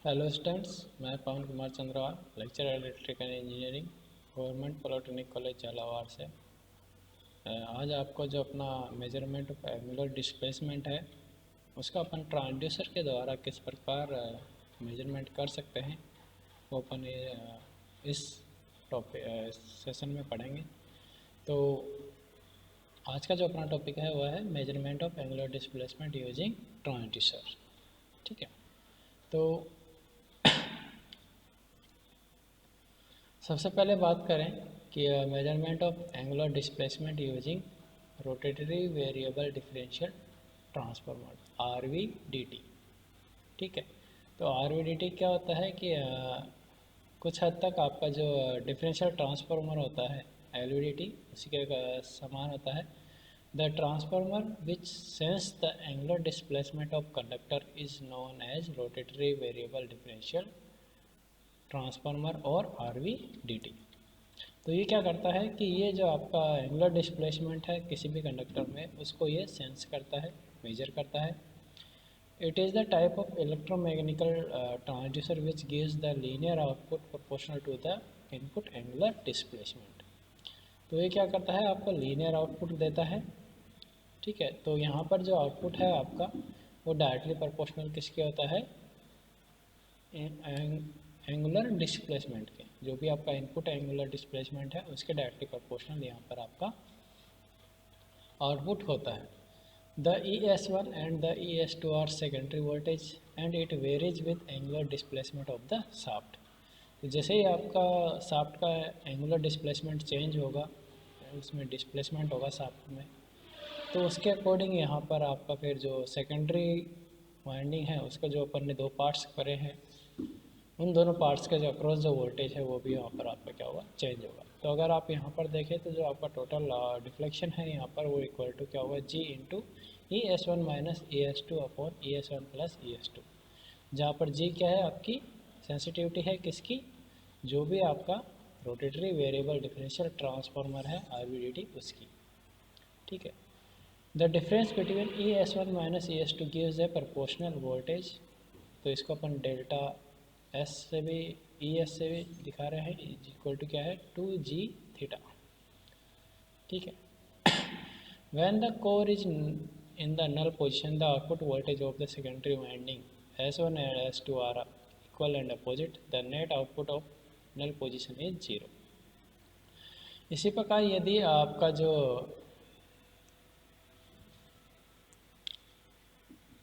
Hello students, मैं Pavan Kumar Chandrawal, lecturer electrical engineering, government polytechnic college Jhalawar से। आज आपको जो अपना मेजरमेंट ऑफ एंगुलर डिस्प्लेसमेंट है उसका अपन ट्रांसड्यूसर के द्वारा किस प्रकार मेजरमेंट कर सकते हैं वो अपन इस टॉपिक सेशन में पढ़ेंगे। तो आज का जो अपना टॉपिक है वह है measurement of angular displacement using transducer. ठीक है, तो सबसे पहले बात करें कि measurement of angular displacement using rotary variable differential transformer RVDT। ठीक है, तो RVDT क्या होता है कि कुछ हद तक आपका जो डिफरेंशियल ट्रांसफार्मर होता है LVDT उसी के समान होता है। The transformer which sense the angular displacement of conductor is known as rotary variable differential transformer और RVDT। तो ये क्या करता है कि ये जो आपका एंगुलर डिस्प्लेसमेंट है किसी भी कंडक्टर में उसको ये सेंस करता है, मेजर करता है। It is the type of electromagnetical transducer which gives the linear output proportional to the input angular displacement. तो ये क्या करता है, आपको लीनियर आउटपुट देता है। ठीक है, तो यहाँ पर जो आउटपुट है आपका वो डायरेक्टली प्रोपोर्शनल किसके होता है, एंगुलर डिस्प्लेसमेंट के। जो भी आपका इनपुट एंगुलर डिस्प्लेसमेंट है उसके डायरेक्टली प्रोपोर्शनल यहाँ पर आपका आउटपुट होता है। The ES1 and the ES2 are secondary voltage and it varies with angular displacement of the shaft. तो जैसे ही आपका शाफ्ट का एंगुलर डिस्प्लेसमेंट चेंज होगा, उसमें डिस्प्लेसमेंट होगा शाफ्ट में, तो उसके अकॉर्डिंग यहाँ पर आपका फिर जो सेकेंडरी वाइंडिंग है उसका जो अपन ने दो पार्ट्स करे हैं उन दोनों पार्ट्स के जो अक्रॉस जो वोल्टेज है वो भी यहाँ पर आपका क्या होगा, चेंज होगा। तो अगर आप यहाँ पर देखें तो जो आपका टोटल डिफ्लेक्शन है यहाँ पर वो इक्वल टू क्या होगा, G into ES1 minus ES2 upon ES1 plus ES2। जहाँ पर G क्या है, आपकी सेंसिटिविटी है किसकी, जो भी आपका रोटेटरी वेरिएबल डिफरेंशियल ट्रांसफार्मर है RVDT उसकी। ठीक है, the difference between ES1 minus ES2 gives A proportional voltage. तो इसको अपन डेल्टा एस से भी ES से भी दिखा रहे हैं, इक्वल टू क्या है 2G थीटा। ठीक है, when the core is in the null position the output voltage of the secondary winding S1 and S2 are equal and opposite, the net output of null position is 0। इसी प्रकार यदि आपका जो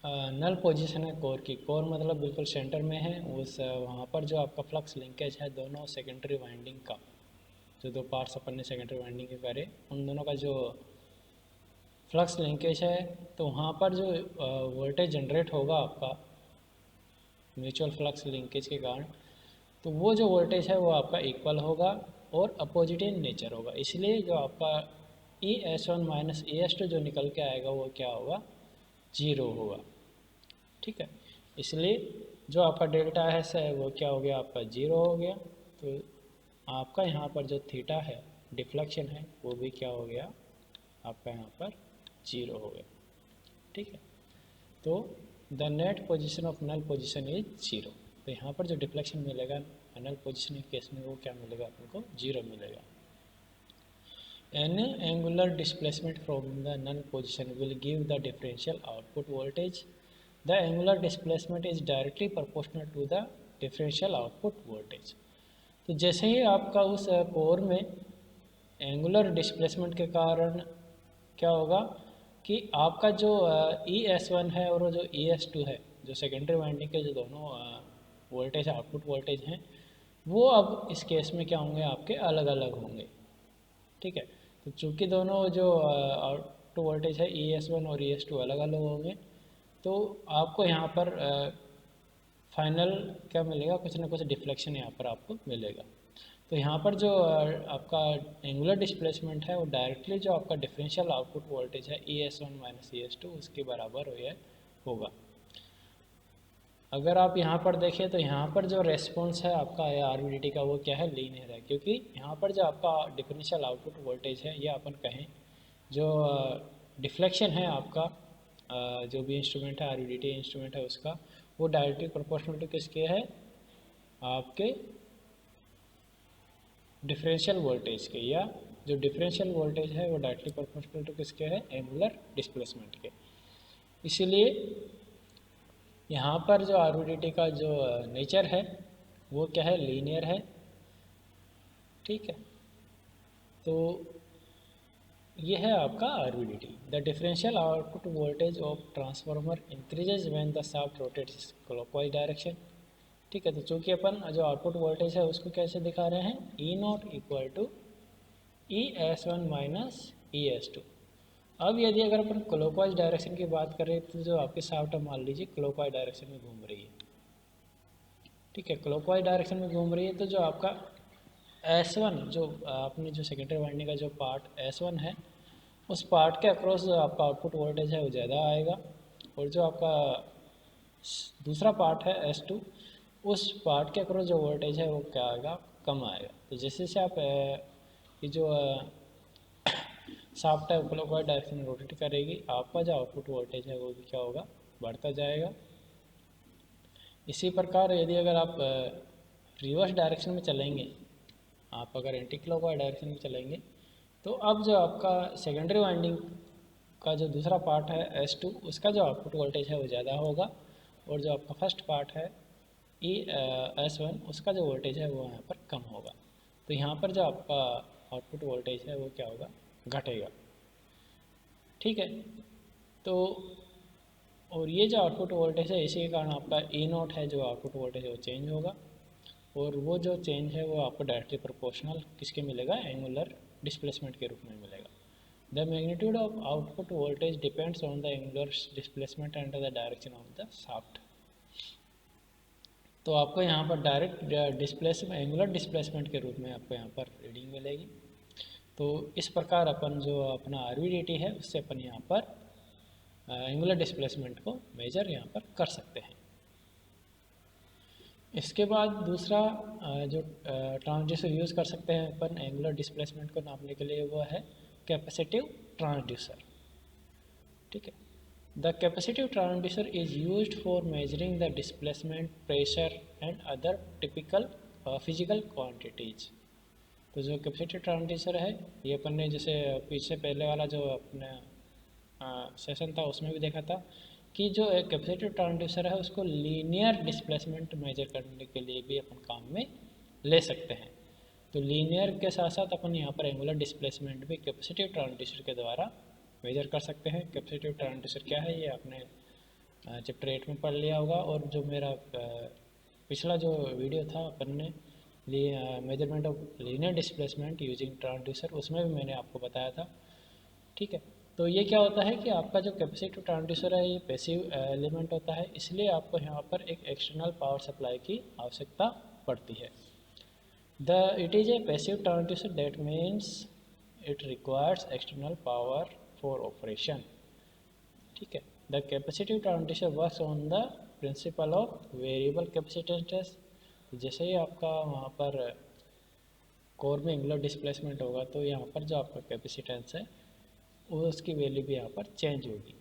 null position है core की, core मतलब बिल्कुल centre में है, उस वहाँ पर जो आपका फ्लक्स लिंकेज है दोनों सेकेंडरी वाइंडिंग का, जो दो पार्ट्स अपन ने सेकेंडरी वाइंडिंग के करे उन दोनों का जो फ्लक्स लिंकेज है, तो वहाँ पर जो वोल्टेज जनरेट होगा आपका म्यूचुअल फ्लक्स लिंकेज के कारण, तो वो जो वोल्टेज है वो आपका इक्वल होगा और अपोजिट इन नेचर होगा। इसलिए जो आपका ES1 माइनस ES2 जो निकल के आएगा वो क्या होगा, 0 होगा। ठीक है, इसलिए जो आपका डेल्टा एस है वो क्या हो गया, आपका 0 हो गया। तो आपका यहाँ पर जो थीटा है डिफ्लेक्शन है वो भी क्या हो गया, आपका यहाँ पर 0 हो गया। ठीक है, तो the net position of null position is 0। तो यहाँ पर जो डिफ्लेक्शन मिलेगा नल पोजीशन के केस में वो क्या मिलेगा, आपको 0 मिलेगा। Any angular displacement from the null position will give the differential output voltage. The angular displacement is directly proportional to the differential output voltage. तो जैसे ही आपका उस कोर में एंगुलर डिस्प्लेसमेंट के कारण क्या होगा कि आपका जो ES1 है और जो ES2 है, जो सेकेंडरी वाइंडिंग के जो दोनों वोल्टेज आउटपुट वोल्टेज हैं वो अब इस केस में क्या होंगे, आपके अलग अलग होंगे। ठीक है, तो चूँकि दोनों जो आउटपुट वोल्टेज है ES1 और ES2 अलग अलग होंगे, तो आपको यहाँ पर फाइनल क्या मिलेगा, कुछ ना कुछ डिफ्लेक्शन यहाँ पर आपको मिलेगा। तो यहाँ पर जो आपका एंगुलर डिस्प्लेसमेंट है वो डायरेक्टली जो आपका डिफरेंशियल आउटपुट वोल्टेज है ES1 माइनस ES2 उसके बराबर होगा। अगर आप यहाँ पर देखें तो यहाँ पर जो रेस्पॉन्स है आपका RVDT का वो क्या है, लीनियर है, क्योंकि यहाँ पर जो आपका डिफरेंशियल आउटपुट वोल्टेज है या अपन कहें जो डिफ्लेक्शन है आपका जो भी इंस्ट्रूमेंट है RVDT इंस्ट्रूमेंट है उसका, वो डायरेक्टली प्रोपोर्शनल टू किसके है, आपके डिफरेंशियल वोल्टेज के, या जो डिफरेंशियल वोल्टेज है वो डायरेक्टली प्रोपोर्शनल टू किसके है, एंगुलर डिस्प्लेसमेंट के। इसीलिए यहाँ पर जो आरवीडीटी का जो नेचर है वो क्या है, लीनियर है। ठीक है, तो ये है आपका RVDT. The differential output voltage of transformer increases when the shaft rotates clockwise direction. ठीक है, तो चूंकि अपन जो आउटपुट वोल्टेज है उसको कैसे दिखा रहे हैं, E naught equal to E S one minus E S two. अब यदि अगर अपन क्लॉकवाइज डायरेक्शन की बात करें तो जो आपकी शाफ्ट मान लीजिए क्लॉकवाइज डायरेक्शन में घूम रही है। ठीक है, क्लॉकवाइज डायरेक्शन में घूम रही है, तो जो आपका S1 जो आपने जो सेकेंडरी वाइंडिंग का जो पार्ट S1 है उस पार्ट के अक्रॉस जो आपका आउटपुट वोल्टेज है वो ज़्यादा आएगा, और जो आपका दूसरा पार्ट है S2 उस पार्ट के अक्रॉस जो वोल्टेज है वो क्या आएगा, कम आएगा। तो जैसे जैसे आप ये जो शाफ्ट है क्लॉकवाइज डायरेक्शन में रोटेट करेगी, आपका जो आउटपुट वोल्टेज है वो भी क्या होगा, बढ़ता जाएगा। इसी प्रकार यदि अगर आप रिवर्स डायरेक्शन में चलेंगे, आप अगर एंटी क्लॉकवाइज डायरेक्शन में चलेंगे, तो अब जो आपका सेकेंडरी वाइंडिंग का जो दूसरा पार्ट है S2 उसका जो आउटपुट वोल्टेज है वो ज़्यादा होगा, और जो आपका फर्स्ट पार्ट है S1 उसका जो वोल्टेज है वो यहाँ पर कम होगा। तो यहाँ पर जो आपका आउटपुट वोल्टेज है वो क्या होगा, घटेगा। ठीक है, तो और ये जो आउटपुट वोल्टेज है इसी के कारण आपका ई नोट है जो आउटपुट वोल्टेज है वो चेंज होगा, और वो जो चेंज है वो आपको डायरेक्टली प्रोपोर्शनल किसके मिलेगा, एंगुलर डिस्प्लेसमेंट के रूप में मिलेगा। The magnitude of output voltage depends on the angular displacement and the direction of the shaft. तो आपको यहाँ पर डायरेक्ट डिस्प्लेसमेंट एंगुलर डिस्प्लेसमेंट के रूप में आपको यहाँ पर रीडिंग मिलेगी। तो इस प्रकार अपन जो अपना आरवीडीटी है उससे अपन यहाँ पर एंगुलर डिस्प्लेसमेंट को मेजर यहाँ पर कर सकते हैं। इसके बाद दूसरा जो ट्रांसड्यूसर यूज़ कर सकते हैं अपन एंगुलर डिस्प्लेसमेंट को नापने के लिए वो है कैपेसिटिव ट्रांसड्यूसर। ठीक है, the capacitive transducer is used for measuring the displacement, pressure and other typical physical quantities. तो जो कैपेसिटिव ट्रांसड्यूसर है ये अपन ने जैसे पीछे पहले वाला जो अपने सेशन था उसमें भी देखा था कि जो एक कैपेसिटिव ट्रांसड्यूसर है उसको लीनियर डिस्प्लेसमेंट मेजर करने के लिए भी अपन काम में ले सकते हैं। तो लीनियर के साथ साथ अपन यहाँ पर एंगुलर डिस्प्लेसमेंट भी कैपेसिटिव ट्रांसड्यूसर के द्वारा मेजर कर सकते हैं। कैपेसिटिव ट्रांसड्यूसर क्या है ये आपने चैप्टर 8 में पढ़ लिया होगा, और जो मेरा पिछला जो वीडियो था अपन ने measurement of linear displacement using transducer उसमें भी मैंने आपको बताया था। ठीक है, तो ये क्या होता है कि आपका जो कैपेसिटिव ट्रांसड्यूसर है ये पैसिव एलिमेंट होता है, इसलिए आपको यहाँ पर एक एक्सटर्नल पावर सप्लाई की आवश्यकता पड़ती है। It is a passive transducer that means it requires external power for operation. ठीक है, the capacitive transducer works on the principle of variable capacitance. जैसे ही आपका वहाँ पर कोर में एंगुलर डिस्प्लेसमेंट होगा तो यहाँ पर जो आपका कैपेसिटेंस है उसकी वैल्यू भी यहाँ पर चेंज होगी।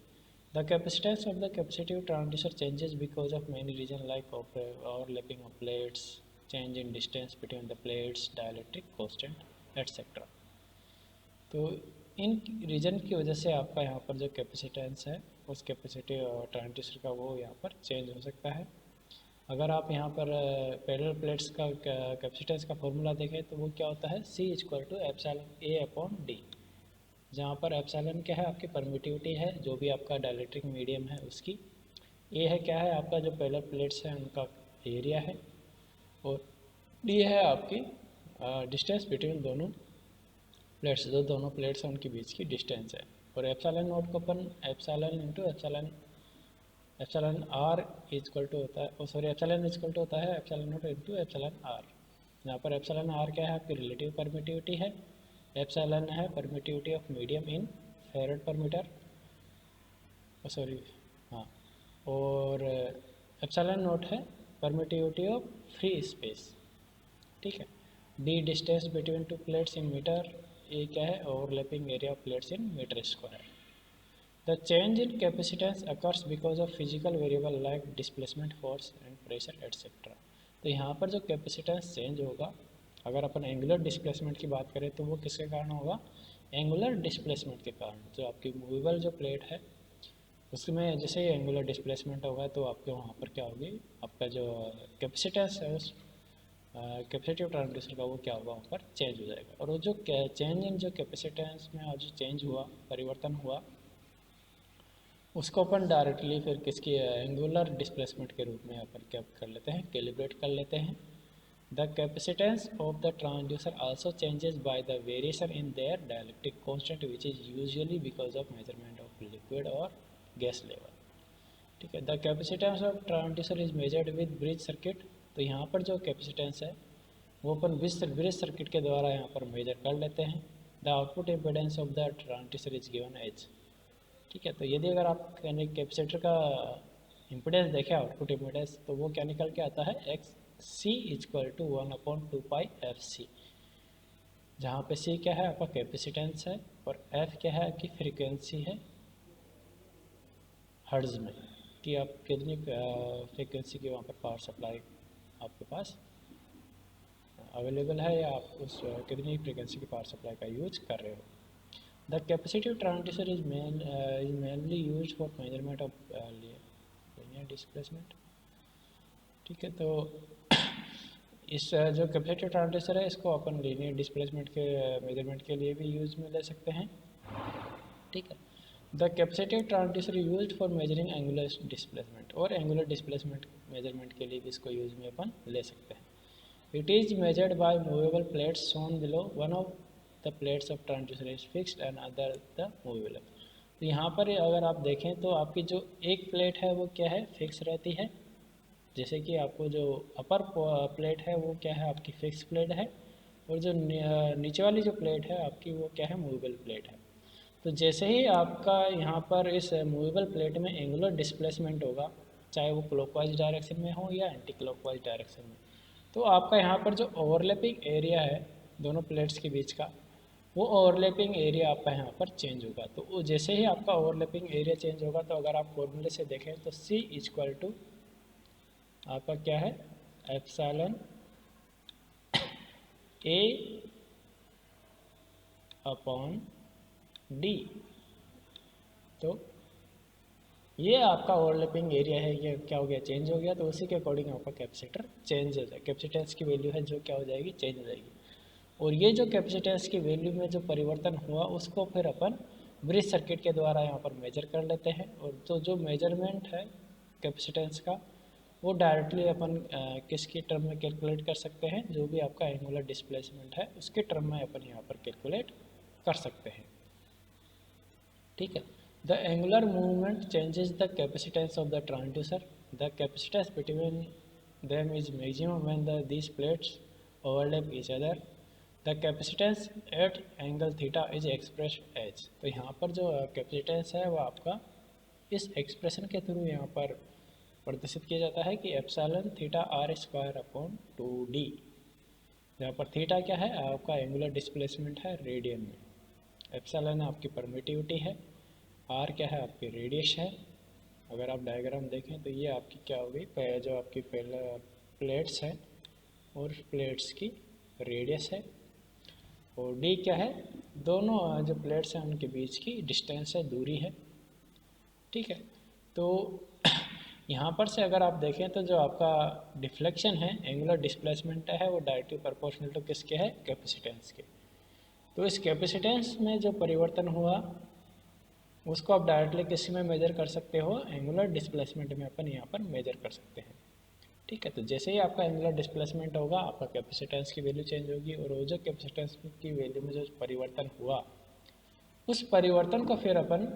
The capacitance of the capacitive transducer changes because of many reason like overlapping of plates, change in distance between the plates, dielectric constant etcetera. तो इन रीजन की वजह से आपका यहाँ पर जो कैपेसिटेंस है उस कैपेसिटिव ट्रांसड्यूसर का वो यहाँ पर चेंज हो सकता है। अगर आप यहाँ पर पैरेलल प्लेट्स का कैपेसिटेंस का फॉर्मूला देखें तो वो क्या होता है, C = epsilon A upon D, जहाँ पर एप्सिलॉन क्या है आपकी परमिटिविटी है जो भी आपका डाइलेक्ट्रिक मीडियम है उसकी, A है क्या है आपका जो पैरेलल प्लेट्स हैं उनका एरिया है, और D है आपकी डिस्टेंस बिटवीन दोनों प्लेट्स, जो दोनों प्लेट्स हैं उनके बीच की डिस्टेंस है। और एप्सिलॉन नोट को अपन epsilon into epsilon R equal to होता है, सॉरी एप्सिलॉन इक्वल टू होता है epsilon naught into epsilon R। यहाँ पर एप्सिलॉन R क्या है आपकी रिलेटिव परमिटिविटी है, एप्सिलॉन है permittivity of medium in farad per metre, sorry हाँ, और एप्सिलॉन नोट है परमिटिविटी ऑफ फ्री स्पेस। ठीक है, D distance between two plates in metre, ये क्या है overlapping area of plates in metre square. The change in capacitance occurs because of physical variable like displacement, force and pressure etcetera. तो यहाँ पर जो capacitance change होगा, अगर अपन angular displacement की बात करें तो वो किसके कारण होगा? एंगुलर डिस्प्लेसमेंट के कारण। जो आपकी मूवेबल जो प्लेट है उसमें जैसे ही एंगुलर डिस्प्लेसमेंट होगा तो आपके वहाँ पर क्या होगी, आपका जो कैपेसिटेंस है उस कैपेसिटिव ट्रांसड्यूसर का वो क्या होगा, वहाँ पर चेंज हो जाएगा। और वो जो चेंज इन जो कैपेसिटेंस में जो चेंज हुआ, परिवर्तन हुआ, उसको अपन डायरेक्टली फिर किसकी एंगुलर डिस्प्लेसमेंट के रूप में अपन क्या कर लेते हैं, कैलिब्रेट कर लेते हैं। The capacitance of the transducer also changes by the variation in their dielectric constant which is usually because of measurement of liquid और गैस लेवल। ठीक है, the capacitance of transducer is measured with bridge circuit. तो यहाँ पर जो capacitance है वो अपन bridge circuit के द्वारा यहाँ पर मेजर कर लेते हैं। The output impedance of the transducer is given as. ठीक है, तो यदि अगर आप कैपेसिटर का इम्पिडेंस देखें, आउटपुट इम्पिडेंस, तो वो क्या निकल के आता है, x C equal to 1/2πfc, जहाँ पे सी क्या है आपका कैपेसिटेंस है और एफ क्या है आपकी फ्रीक्वेंसी है हर्ट्ज में, कि आप कितनी फ्रीक्वेंसी की वहाँ पर पावर सप्लाई आपके पास अवेलेबल है, या आप उस कितनी फ्रीक्वेंसी की पावर सप्लाई का यूज कर रहे हो। The capacitive transducer is mainly use for measurement of linear displacement. ठीक है, तो इस जो कैपेसिटिव ट्रांसड्यूसर है इसको अपन लीनियर डिस्प्लेसमेंट के मेजरमेंट के लिए भी यूज में ले सकते हैं। ठीक है, the capacitive transducer used for measuring angular displacement, और एंगुलर डिस्प्लेसमेंट मेजरमेंट के लिए भी इसको यूज में अपन ले सकते हैं। It is measured by movable plates shown below, one of the plates of transducer is fixed and other the movable. तो यहाँ पर अगर आप देखें तो आपकी जो एक प्लेट है वो क्या है, फिक्स रहती है, जैसे कि आपको जो अपर प्लेट है वो क्या है आपकी फिक्स प्लेट है, और जो नीचे वाली जो प्लेट है आपकी वो क्या है, मूवेबल प्लेट है। तो जैसे ही आपका यहाँ पर इस मूवेबल प्लेट में एंगुलर डिस्प्लेसमेंट होगा, चाहे वो क्लॉकवाइज डायरेक्शन में हो या एंटी क्लॉकवाइज डायरेक्शन में, तो आपका यहाँ पर जो ओवरलैपिंग एरिया है दोनों प्लेट्स के बीच का, वो ओवरलैपिंग एरिया आपका यहाँ पर चेंज होगा। तो जैसे ही आपका ओवरलैपिंग एरिया चेंज होगा, तो अगर आप फॉर्मूले से देखें तो C इक्वल टू आपका क्या है, एप्सिलॉन A अपॉन D। तो ये आपका ओवरलैपिंग एरिया है, ये क्या हो गया, चेंज हो गया। तो उसी के अकॉर्डिंग आपका कैपेसिटर चेंज हो जाएगा, कैपेसिटेंस की वैल्यू है जो क्या हो जाएगी, चेंज हो जाएगी। और ये जो कैपेसिटेंस की वैल्यू में जो परिवर्तन हुआ उसको फिर अपन ब्रिज सर्किट के द्वारा यहाँ पर मेजर कर लेते हैं। और तो जो मेजरमेंट है कैपेसिटेंस का वो डायरेक्टली अपन किसकी टर्म में कैलकुलेट कर सकते हैं, जो भी आपका एंगुलर डिस्प्लेसमेंट है उसके टर्म में अपन यहाँ पर कैलकुलेट कर सकते हैं। ठीक है, the angular movement changes the capacitance of the transducer, the capacitance between them is maximum when these plates overlap each other, the capacitance at angle theta is expressed as. तो यहाँ पर जो कैपेसिटेंस है वो आपका इस एक्सप्रेशन के through यहाँ पर प्रदर्शित किया जाता है कि epsilon theta r square upon 2d, जहाँ पर थीटा क्या है आपका एंगुलर डिस्प्लेसमेंट है रेडियन में, एप्सिलॉन आपकी परमिटिविटी है, r क्या है आपकी रेडियस है। अगर आप डायग्राम देखें तो ये आपकी क्या होगी, जो आपकी पहले प्लेट्स है और प्लेट्स की रेडियस है, और d क्या है, दोनों जो प्लेट्स हैं उनके बीच की डिस्टेंस है, दूरी है। ठीक है, तो यहाँ पर से अगर आप देखें तो जो आपका डिफ्लेक्शन है, एंगुलर डिस्प्लेसमेंट है, वो डायरेक्टली प्रोपोर्शनल टू किसके है, कैपेसिटेंस के। तो इस कैपेसिटेंस में जो परिवर्तन हुआ उसको आप डायरेक्टली किस में मेजर कर सकते हो, एंगुलर डिस्प्लेसमेंट में अपन यहाँ पर मेजर कर सकते हैं। ठीक है, तो जैसे ही आपका एंगुलर डिस्प्लेसमेंट होगा आपका कैपेसिटेंस की वैल्यू चेंज होगी, और वो जो कैपेसिटेंस की वैल्यू में जो परिवर्तन हुआ उस परिवर्तन को फिर अपन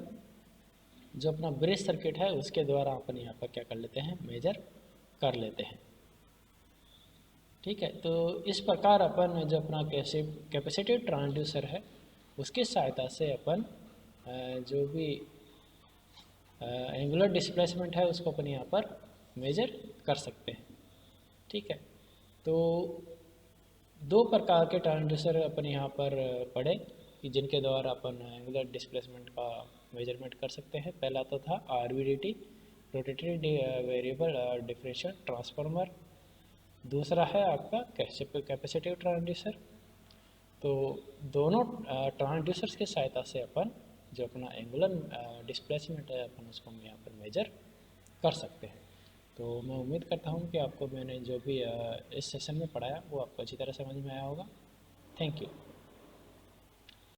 जो अपना ब्रिज सर्किट है उसके द्वारा अपन यहाँ पर क्या कर लेते हैं, मेजर कर लेते हैं। ठीक है, तो इस प्रकार अपन जो अपना कैपेसिटिव ट्रांसड्यूसर है उसकी सहायता से अपन जो भी एंगुलर डिस्प्लेसमेंट है उसको अपन यहाँ पर मेजर कर सकते हैं। ठीक है, तो दो प्रकार के ट्रांसड्यूसर अपन यहाँ पर पढ़े कि जिनके द्वारा अपन एंगुलर डिस्प्लेसमेंट का मेजरमेंट कर सकते हैं। पहला तो था RVDT, rotary variable differential transformer. दूसरा है आपका कैपेसिटिव ट्रांसड्यूसर। तो दोनों ट्रांसड्यूसर्स की सहायता से अपन जो अपना एंगुलर डिस्प्लेसमेंट है अपन उसको हम यहाँ पर मेजर कर सकते हैं। तो मैं उम्मीद करता हूँ कि आपको मैंने जो भी इस सेशन में पढ़ाया वो आपको अच्छी तरह समझ में आया होगा। Thank you.